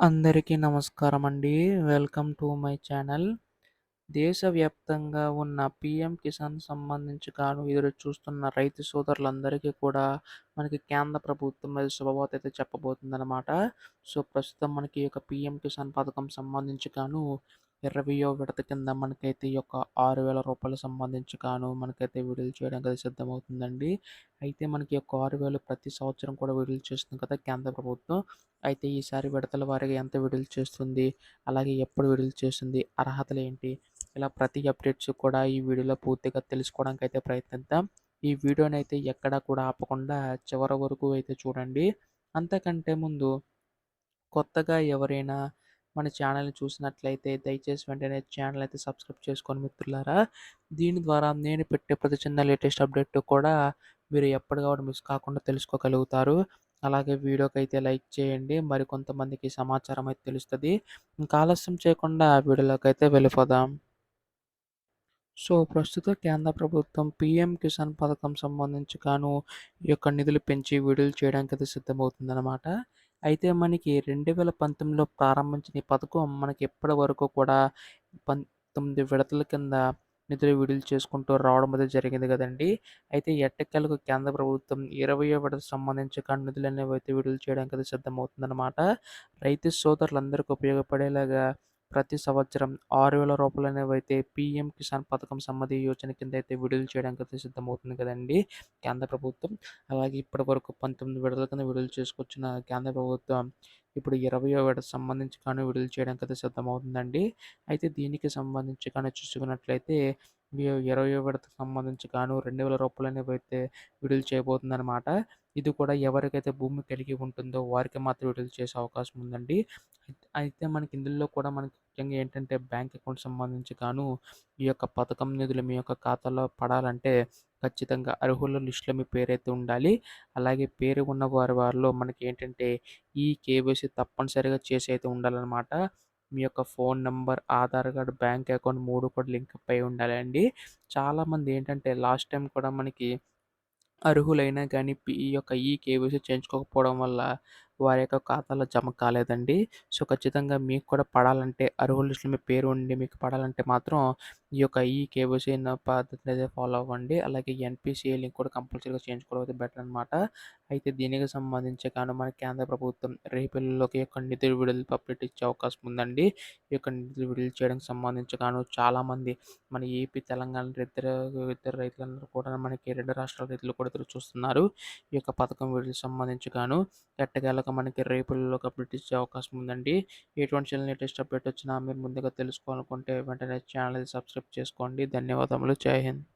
అందరికీ నమస్కారమండి. Welcome to my channel. దేశవ్యాప్తంగా ఉన్న పీఎం కిసాన్ సంబంధించి ఎదురు చూస్తున్న రైతు సోదరులందరికీ కూడా మనకి కేంద్ర ప్రభుత్వం మీద శుభవార్త అయితే చెప్పబోతుందనమాట. సో, ప్రస్తుతం మనకి ఈ యొక్క పీఎం కిసాన్ పథకం సంబంధించి 20వ విడత కింద మనకైతే ఈ యొక్క రూ. 6,000 సంబంధించి మనకైతే విడుదల చేయడానికైతే సిద్ధమవుతుందండి. అయితే మనకి ఈ యొక్క 6,000 ప్రతి సంవత్సరం కూడా విడుదల చేస్తుంది కదా కేంద్ర ప్రభుత్వం. అయితే ఈసారి విడతల వారీగా ఎంత విడుదల చేస్తుంది? అలాగే ఎప్పుడు విడుదల చేస్తుంది? అర్హతలేంటి? ఇలా ప్రతి అప్డేట్స్ కూడా ఈ వీడియోలో పూర్తిగా తెలుసుకోవడానికైతే ప్రయత్నిద్దాం. ఈ వీడియోనైతే ఎక్కడా కూడా ఆపకుండా చివరి వరకు అయితే చూడండి. అంతకంటే ముందు కొత్తగా ఎవరైనా మన ఛానల్‌ని చూసినట్లయితే దయచేసి వెంటనే ఛానల్ అయితే సబ్స్క్రైబ్ చేసుకోండి మిత్రులారా. దీని ద్వారా నేను పెట్టే ప్రతి చిన్న లేటెస్ట్ అప్డేట్ కూడా మీరు ఎప్పటికప్పుడు మిస్ కాకుండా తెలుసుకోగలుగుతారు. అలాగే వీడియోకైతే లైక్ చేయండి. మరికొంతమందికి సమాచారం అయితే తెలుస్తది. ఇంకా ఆలస్యం చేయకుండా వీడియోలోకైతే వెళ్ళిపోదాం. సో, ప్రస్తుత కేంద్ర ప్రభుత్వం పీఎం కిసాన్ పథకం సంబంధించి ఈ యొక్క నిధులు పెంచి విడుదల చేయడానికైతే సిద్ధమవుతుందనమాట. అయితే మనకి 2019లో ప్రారంభించిన ఈ పథకం మనకి ఇప్పటి వరకు కూడా 19 విడతల కింద నిధులు విడుదల చేసుకుంటూ రావడం అయితే జరిగింది గదండీ! అయితే ఎట్టకేలకు కేంద్ర ప్రభుత్వం 20వ విడతకు సంబంధించి నిధులనేవి అయితే విడుదల చేయడానికైతే సిద్ధమవుతుందనమాట. రైతు సోదరులందరికీ ఉపయోగపడేలాగా ప్రతి సంవత్సరం రూ. 6,000 అనేవైతే పీఎం కిసాన్ పథకం సమ్మతి యోజన కింద అయితే విడుదల చేయడానికైతే సిద్ధమవుతుంది కదండీ కేంద్ర ప్రభుత్వం. అలాగే ఇప్పటివరకు 19 విడతల కింద విడుదల చేసుకొచ్చిన కేంద్ర ప్రభుత్వం ఇప్పుడు 20వ విడత సంబంధించి విడుదల చేయడానికైతే సిద్ధమవుతుందండి. అయితే దీనికి సంబంధించి చూసుకున్నట్లయితే 20వ విడతకు సంబంధించి రూ. 2,000 అనేవైతే విడుదల చేయబోతుందనమాట. ఇది కూడా ఎవరికైతే భూమి కలిగి ఉంటుందో వారికి మాత్రం విడుదల చేసే అవకాశం ఉందండి. అయితే మనకి ఇందులో కూడా మనకి ముఖ్యంగా ఏంటంటే బ్యాంక్ అకౌంట్ సంబంధించి ఈ యొక్క పథకం నిధులు మీ యొక్క ఖాతాలో పడాలంటే ఖచ్చితంగా అర్హుల లిస్ట్‌లో మీ పేరైతే ఉండాలి. అలాగే పేరు ఉన్న వారిలో మనకి ఏంటంటే ఈ కేవైసీ తప్పనిసరిగా చేసి అయితే ఉండాలనమాట. మీ యొక్క phone number, Aadhaar card, bank account 3 కూడా లింకప్ అయి ఉండాలండి. చాలామంది ఏంటంటే లాస్ట్ టైమ్ కూడా మనకి అర్హులైనా గానీ ఈ యొక్క కేవైసీ చేయించుకోకపోవడం వల్ల వారి యొక్క ఖాతాలో జమ కాలేదండి. సో, ఖచ్చితంగా మీకు కూడా పడాలంటే అర్హుల లిస్ట్‌లో మీ పేరు ఉండి మీకు పడాలంటే మాత్రం ఈ యొక్క కేవైసీ అన్న పద్ధతిని అయితే ఫాలో అవ్వండి. అలాగే ఎన్‌పీసీఐ లింక్ కూడా కంపల్సరీగా చేయించుకోవడం అయితే బెటర్ అనమాట. అయితే దీనికి సంబంధించి మన కేంద్ర ప్రభుత్వం రేపెల్లోకి యొక్క నిధులు విడుదల అప్డేట్ ఇచ్చే అవకాశం ఉందండి. ఈ యొక్క నిధులు విడుదల చేయడానికి సంబంధించి చాలామంది మన ఏపీ, తెలంగాణ ఇద్దరు రైతులందరూ కూడా మనకి 2 రాష్ట్రాల రైతులు కూడా ఎదురు చూస్తున్నారు. ఈ యొక్క పథకం విడుదలకు సంబంధించి ఎట్టకేలకు మనకి రేపుల్లోకి అప్డేట్ ఇచ్చే అవకాశం ఉందండి. ఎటువంటి చిన్న లేటెస్ట్ అప్డేట్ వచ్చినా మీరు ముందుగా తెలుసుకోవాలనుకుంటే వెంటనే ఛానల్ సబ్స్క్రైబ్ చేసుకోండి. ధన్యవాదములు. జై హింద్.